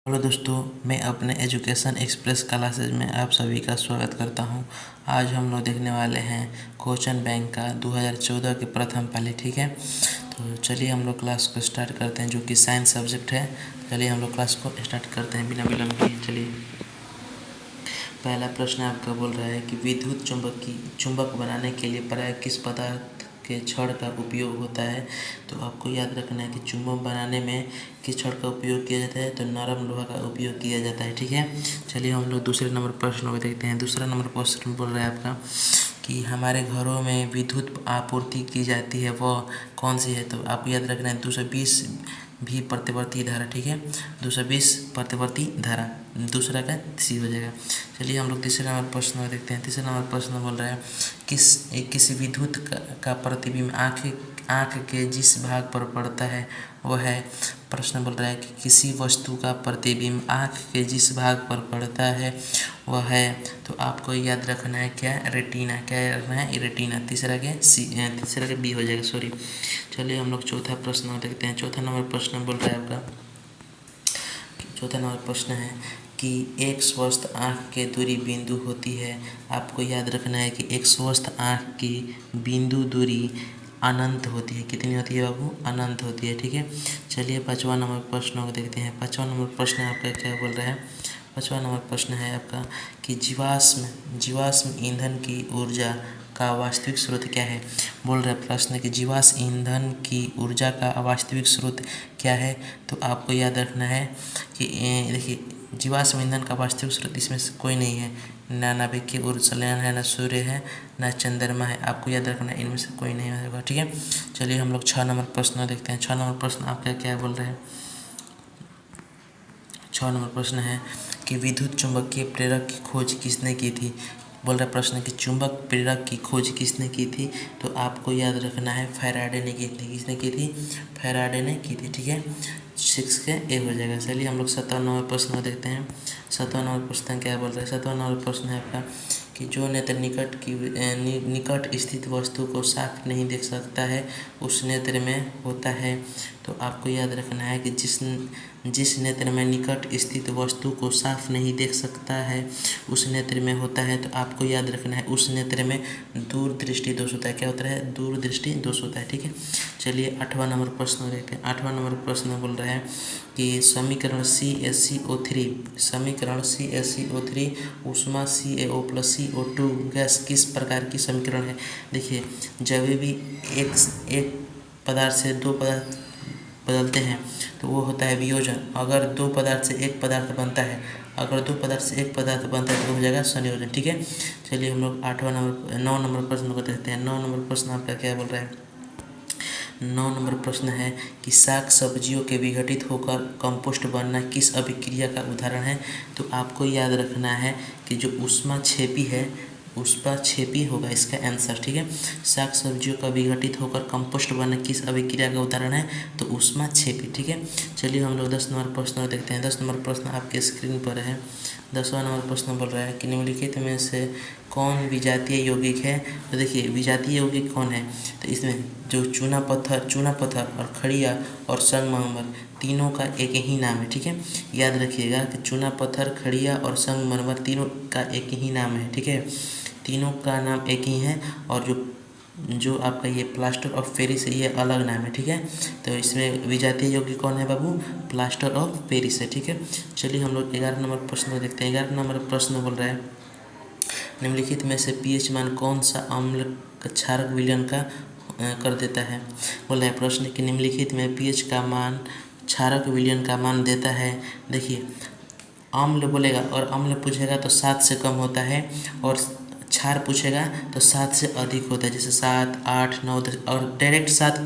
Hello दोस्तों, मैं अपने एजुकेशन एक्सप्रेस क्लासेज में आप सभी का स्वागत करता हूं। आज हम लोग देखने वाले हैं क्वेश्चन बैंक का 2014 के प्रथम पाली। ठीक है, तो चलिए हम लोग क्लास को स्टार्ट करते हैं, जो कि साइंस सब्जेक्ट है। चलिए हम लोग क्लास को स्टार्ट करते हैं बिना विलम्ब किए। चलिए, पहला प्रश्न आपका बोल रहा है कि विद्युत चुंबक बनाने के लिए प्रायः किस पदार्थ के छड़ का उपयोग होता है। तो आपको याद रखना है कि चुंबक बनाने में किस छड़ का उपयोग किया जाता है, तो नरम लोहा का उपयोग किया जाता है। ठीक है, चलिए हम लोग दूसरे नंबर प्रश्न को देखते हैं। दूसरा नंबर प्रश्न बोल रहा है आपका कि हमारे घरों में विद्युत आपूर्ति की जाती है वह कौन सी है। तो आपको याद रखना है 220 भी प्रतिवर्ती धारा। ठीक है, 220 प्रतिवर्ती धारा, दूसरा का सी हो जाएगा। चलिए हम लोग तीसरे नंबर प्रश्न को देखते हैं। तीसरा नंबर प्रश्न बोल रहा है किसी विद्युत का प्रतिबिंब आँख के जिस भाग पर पड़ता है वह है। प्रश्न बोल रहा है कि किसी वस्तु का प्रतिबिंब आँख के जिस भाग पर पड़ता है वह है। तो आपको याद रखना है क्या, रेटिना। क्या रखना है, रेटिना। तीसरा के बी हो जाएगा, सॉरी। चलिए हम लोग चौथा प्रश्न देखते हैं। चौथा नंबर प्रश्न बोल रहा है आपका, चौथा नंबर प्रश्न है कि एक स्वस्थ आँख की दूरी बिंदु होती है। आपको याद रखना है कि एक स्वस्थ आँख की बिंदु दूरी अनंत होती है। कितनी होती है बाबू, अनंत होती है। ठीक है, चलिए पाँचवा नंबर प्रश्न को देखते हैं। पाँचवा नंबर प्रश्न आपका क्या बोल रहा है। पाँचवा नंबर प्रश्न है आपका कि जीवाश्म ईंधन की ऊर्जा का वास्तविक स्रोत क्या है। बोल रहा है प्रश्न कि जीवाश्म ईंधन की ऊर्जा का वास्तविक स्रोत क्या है। तो आपको याद रखना है कि देखिए, जीवाश्म ईंधन का वास्तविक स्रोत इसमें से कोई नहीं है। ना नाभिकीय ऊर्जायान है, ना सूर्य है, ना चंद्रमा है। आपको याद रखना है इनमें से कोई नहीं होगा। ठीक है, चलिए हम लोग 6 नंबर प्रश्न देखते हैं। 6 नंबर प्रश्न आपका क्या बोल रहे हैं। 6 नंबर प्रश्न है कि विद्युत चुंबकीय प्रेरक की खोज किसने की थी। बोल रहा प्रश्न कि चुंबक प्रेरक की खोज किसने की थी। तो आपको याद रखना है फैराडे ने की थी। किसने की थी, फैराडे ने की थी। ठीक है, 6 के ए हो जाएगा। चलिए हम लोग 7वां नंबर प्रश्न को देखते हैं। 7वां नंबर प्रश्न क्या बोल रहा है। 7वां नंबर प्रश्न है आपका कि जो नेत्र निकट स्थित वस्तु को साफ नहीं देख सकता है उस नेत्र में होता है। तो आपको याद रखना है कि जिस नेत्र में निकट स्थित वस्तु को साफ नहीं देख सकता है उस नेत्र में होता है। तो आपको याद रखना है उस नेत्र में दूरदृष्टि दोष होता है। क्या होता है, दूरदृष्टि दोष होता है। ठीक है, चलिए 8वां नंबर प्रश्न देखते हैं। 8वां नंबर प्रश्न बोल रहा है कि समीकरण CaCO3 ऊष्मा CaO + CO2 गैस किस प्रकार की समीकरण है। देखिए, जब भी एक पदार्थ से दो पदार्थ बदलते हैं तो वो होता है वियोजन। अगर दो पदार्थ से एक पदार्थ बनता है तो हो जाएगा संयोजन। ठीक है, चलिए हम लोग 9 नंबर प्रश्न को देखते हैं। 9 नंबर प्रश्न आपका क्या बोल रहा है। 9 नंबर प्रश्न है कि साग सब्जियों के विघटित होकर कंपोस्ट बनना किस अभिक्रिया का उदाहरण है। तो आपको याद रखना है कि जो ऊष्माक्षेपी है, ऊष्माक्षेपी होगा इसका आंसर। ठीक है, साग सब्जियों का विघटित होकर कंपोस्ट बनना किस अभिक्रिया का उदाहरण है, तो ऊष्माक्षेपी। ठीक है, चलिए हम लोग 10 नंबर प्रश्न देखते हैं। 10 नंबर प्रश्न आपके स्क्रीन पर है। 10वां नंबर प्रश्न बोल रहा है कि निम्नलिखित में से कौन विजातीय यौगिक है। तो देखिए, विजातीय यौगिक कौन है, तो इसमें जो चूना पत्थर और खड़िया और संगमरमर तीनों का एक ही नाम है। ठीक है, याद रखिएगा कि चूना पत्थर, खड़िया और संगमरमर तीनों का एक ही नाम है। ठीक है, तीनों का नाम एक ही है। और जो आपका ये प्लास्टर ऑफ पेरिस है ये अलग नाम है। ठीक है, तो इसमें विजातीय यौगिक कौन है बाबू, प्लास्टर ऑफ पेरिस है। ठीक है, चलिए हम लोग 11 नंबर प्रश्न देखते हैं। 11 नंबर प्रश्न बोल रहा है निम्नलिखित में से पीएच मान कौन सा अम्ल क्षारक विलयन का कर देता है। बोल रहा है प्रश्न कि निम्नलिखित में पीएच का मान क्षारक विलयन का मान देता है। देखिए, अम्ल बोलेगा और अम्ल पूछेगा तो 7 से कम होता है, और क्षार पूछेगा तो 7 से अधिक होता है। जैसे 7, 8, 9, 10 और डायरेक्ट 7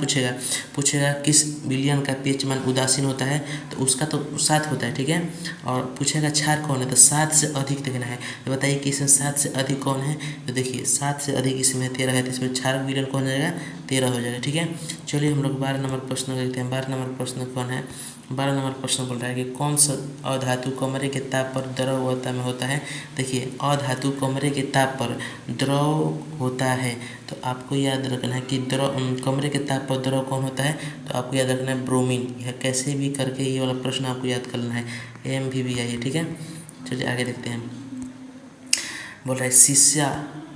पूछेगा किस विलयन का पीएच मान उदासीन होता है तो उसका तो 7 होता है। ठीक है, और पूछेगा क्षार कौन है तो 7 से अधिक देखना है। तो बताइए कि इसमें 7 से अधिक कौन है। तो देखिए, 7 से अधिक इसमें 13 है, तो इसमें क्षारक विलयन कौन हो जाएगा, 13 हो जाएगा। ठीक है, चलिए हम लोग 12 नंबर प्रश्न देखते हैं। 12 नंबर प्रश्न कौन है, 12 नंबर प्रश्न बोल रहा है कि कौन सा अधातु कमरे के ताप पर द्रव अवस्था में होता है। देखिए, अधातु कमरे के ताप पर द्रव होता है, तो आपको याद रखना है कि कमरे के ताप पर द्रव कौन होता है, तो आपको याद रखना है ब्रोमीन। यह कैसे भी करके ये वाला प्रश्न आपको याद कर लेना है, MVBI है, ठीक है। चलिए आगे देखते हैं। बोल रहा है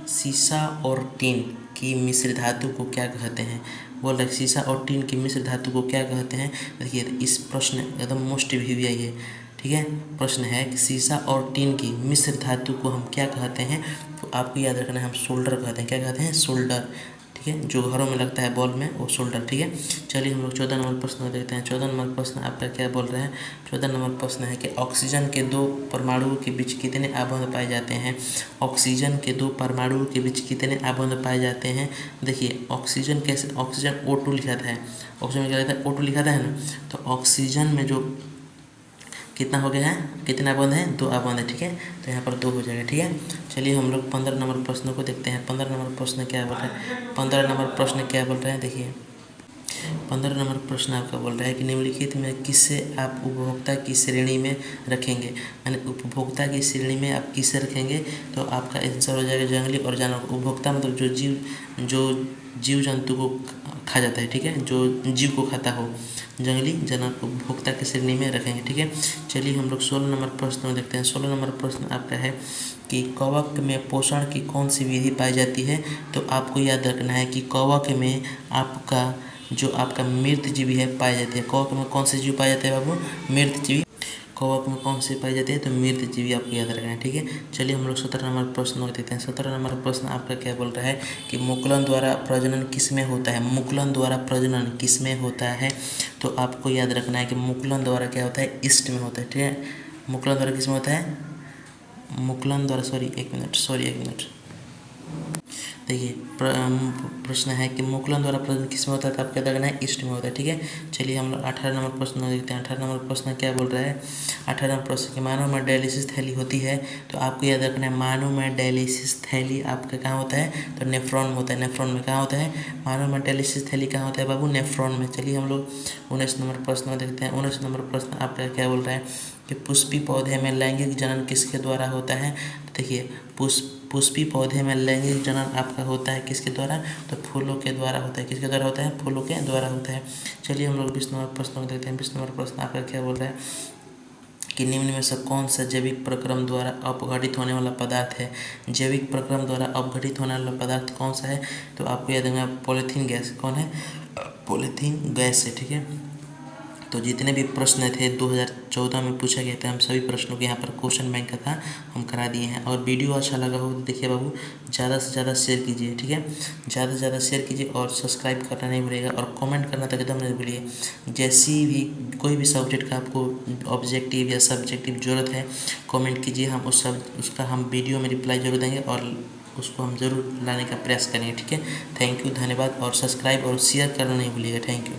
सीसा और टीन की मिश्र धातु को क्या कहते हैं। बोल रहे सीसा और टीन की मिश्र धातु को क्या कहते हैं। देखिए, इस प्रश्न एकदम मोस्ट VVI है, ठीक है। प्रश्न है कि सीसा और टीन की मिश्र धातु को हम क्या कहते हैं, तो आपको याद रखना है हम सोल्डर कहते हैं। क्या कहते हैं, सोल्डर, ठीक है। जो घरों में लगता है बॉल में, वो सोल्डर, ठीक है। चलिए हम लोग 14 नंबर प्रश्न देखते हैं। 14 नंबर प्रश्न आपका क्या बोल रहे हैं। 14 नंबर प्रश्न है कि ऑक्सीजन के दो परमाणुओं के बीच कितने आबंध पाए जाते हैं। ऑक्सीजन के दो परमाणुओं के बीच कितने आबंध पाए जाते हैं। देखिए, ऑक्सीजन कैसे, ऑक्सीजन O2 लिखा था है, ऑक्सीजन में क्या लिखा है, O2 लिखा था है ना। तो ऑक्सीजन में जो कितना हो गया है, कितना आबंध है, 2 आबंध है, ठीक है। तो यहाँ पर 2 हो जाएगा, ठीक है। चलिए हम लोग 15 नंबर प्रश्न को देखते हैं। 15 नंबर प्रश्न क्या बोल रहा है। 15 नंबर प्रश्न क्या बोल रहे हैं, देखिए 15 नंबर प्रश्न आपका बोल रहा है कि निम्नलिखित में किसे आप उपभोक्ता की श्रेणी में रखेंगे। यानी उपभोक्ता की श्रेणी में आप किसे रखेंगे, तो आपका आंसर हो जाएगा जंगली और जानवर। उपभोक्ता मतलब जो जीव जंतु को खा जाता है, ठीक है, जो जीव को खाता हो। जंगली जानवर को उपभोक्ता की श्रेणी में रखेंगे, ठीक है। चलिए हम लोग 16 नंबर प्रश्न में देखते हैं। 16 नंबर प्रश्न आपका है कि कवक में पोषण की कौन सी विधि पाई जाती है। तो आपको याद रखना है कि कवक में आपका जो आपका मृत जीवी है पाई जाती है। कवक में कौन से जीव पाए जाते हैं बाबू, मृत जीवी। कवक में कौन से पाई जाती है, तो मृत जीवी आपको याद रखना है, ठीक है। चलिए हम लोग 17 नंबर प्रश्न को देखते हैं। 17 नंबर प्रश्न आपका क्या बोल रहा है कि मुकुलन द्वारा प्रजनन किसमें होता है। मुकुलन द्वारा प्रजनन किसमें होता है, तो आपको याद रखना है कि मुकुलन द्वारा क्या होता है, ईस्ट में होता है, ठीक है। मुकुलन द्वारा किसमें होता है, मुकुलन द्वारा, एक मिनट। देखिए, प्रश्न है कि मुकुलन द्वारा प्रजनन किसमें होता है, तो आपको याद रखना है ईस्ट में होता है, ठीक है। चलिए हम लोग 18 नंबर प्रश्न देखते हैं। 18 नंबर प्रश्न क्या बोल रहा है। 18 नंबर प्रश्न कि मानव में डायलिसिस थैली होती है, तो आपको याद रखना है मानव में डायलिसिस थैली आपका कहाँ होता है, तो नेफ्रॉन में होता है। नेफ्रॉन में कहाँ होता है, मानव में डायलिसिस थैली कहाँ होता है बाबू, नेफ्रॉन में। चलिए हम लोग 19 नंबर प्रश्न देखते हैं। 19 नंबर प्रश्न आपका क्या बोल रहा है कि पुष्पी पौधे में लैंगिक जनन किसके द्वारा होता है। देखिए, पुष्पी पौधे में लैंगिक जनन आपका होता है किसके द्वारा, तो फूलों के द्वारा होता है। किसके द्वारा होता है, फूलों के द्वारा होता है। चलिए हम लोग 20 नंबर प्रश्न को देखते हैं। 20 नंबर प्रश्न आपका क्या बोल रहा है कि निम्न में से कौन सा जैविक प्रक्रम द्वारा अपघटित होने वाला पदार्थ है। जैविक प्रक्रम द्वारा अपघटित होने वाला पदार्थ कौन सा है, तो आपको याद रखना पॉलीथीन गैस। कौन है, पॉलीथीन गैस है, ठीक है। तो जितने भी प्रश्न थे 2014 में पूछा गया था, हम सभी प्रश्नों के यहाँ पर क्वेश्चन बैंक का था, हम करा दिए हैं। और वीडियो अच्छा लगा हो तो देखिए बाबू, ज़्यादा से ज़्यादा शेयर कीजिए, ठीक है। ज़्यादा से ज़्यादा शेयर कीजिए और सब्सक्राइब करना नहीं भूलिएगा, और कमेंट करना तो एकदम नहीं भूलिए। जैसी भी कोई भी सब्जेक्ट का आपको ऑब्जेक्टिव या सब्जेक्टिव ज़रूरत है, कमेंट कीजिए, हम उसका हम वीडियो में रिप्लाई जरूर देंगे और उसको हम ज़रूर लाने का प्रयास करेंगे, ठीक है। थैंक यू, धन्यवाद। और सब्सक्राइब और शेयर करना नहीं भूलिएगा। Thank you.